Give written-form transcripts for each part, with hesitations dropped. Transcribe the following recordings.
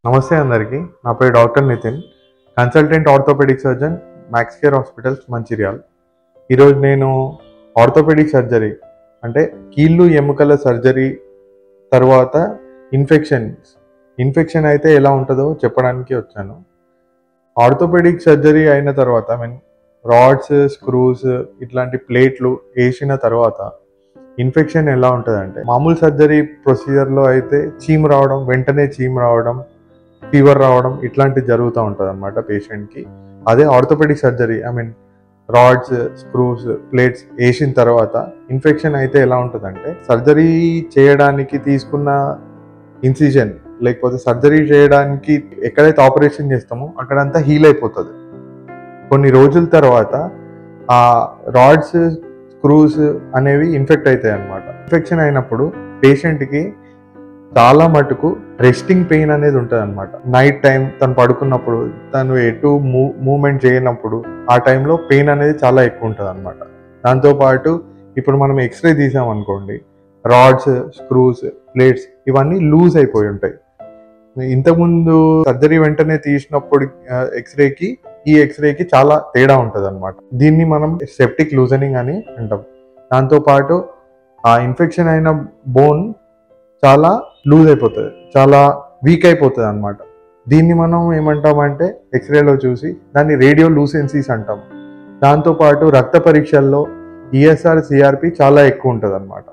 నమస్తే అందరికీ. నా పేరు doctor Nitin, consultant orthopaedic surgeon, Max Care hospitals, Mancherial. ఈరోజు నేను ఆర్థోపెడిక్ సర్జరీ అంటే కీళ్ళు ఎముకల సర్జరీ తర్వాత ఇన్ఫెక్షన్ అయితే ఎలా ఉంటుందో చెప్పడానికి వచ్చాను. ఆర్థోపెడిక్ సర్జరీ అయిన తర్వాత రాడ్స్, స్క్రూస్ ఇట్లాంటి ప్లేట్లు వేసిన తర్వాత ఇన్ఫెక్షన్ ఎలా ఉంటుందంటే, మామూలు సర్జరీ ప్రొసీజర్లో అయితే వెంటనే చీమ్ రావడం, ఫీవర్ రావడం ఇట్లాంటివి జరుగుతూ ఉంటుంది అనమాట పేషెంట్కి. అదే orthopaedic surgery rods, screws, plates వేసిన తర్వాత ఇన్ఫెక్షన్ అయితే ఎలా ఉంటుందంటే, సర్జరీ చేయడానికి తీసుకున్న ఇన్సిజన్ లేకపోతే సర్జరీ చేయడానికి ఎక్కడైతే ఆపరేషన్ చేస్తామో అక్కడంతా హీల్ అయిపోతుంది. కొన్ని రోజుల తర్వాత ఆ రాడ్స్, స్క్రూస్ అనేవి ఇన్ఫెక్ట్ అవుతాయి అన్నమాట. ఇన్ఫెక్షన్ అయినప్పుడు పేషెంట్కి చాలా మటుకు రెస్టింగ్ పెయిన్ అనేది ఉంటుంది అనమాట. నైట్ టైం తను పడుకున్నప్పుడు, తను ఎటు మూవ్మెంట్ చేయనప్పుడు ఆ టైంలో పెయిన్ అనేది చాలా ఎక్కువ ఉంటుంది అనమాట. దాంతోపాటు ఇప్పుడు మనం ఎక్స్రే తీసామనుకోండి, రాడ్స్, స్క్రూస్, ప్లేట్స్ ఇవన్నీ లూజ్ అయిపోయి ఉంటాయి. ఇంతకుముందు సర్జరీ వెంటనే తీసినప్పుడు ఈ ఎక్స్రేకి చాలా తేడా ఉంటుంది అనమాట. దీన్ని మనం సెప్టిక్ లూజనింగ్ అని అంటాం. దాంతోపాటు ఆ ఇన్ఫెక్షన్ అయిన బోన్ చాలా లూజ్ అయిపోతుంది, చాలా వీక్ అయిపోతుంది అనమాట. దీన్ని మనం ఏమంటామంటే ఎక్స్రేలో చూసి దాన్ని రేడియో లూసెన్సీస్ అంటాం. దాంతోపాటు రక్త పరీక్షల్లో ఈఎస్ఆర్, సిఆర్పి చాలా ఎక్కువ ఉంటుంది అనమాట.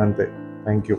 అంతే. Thank you.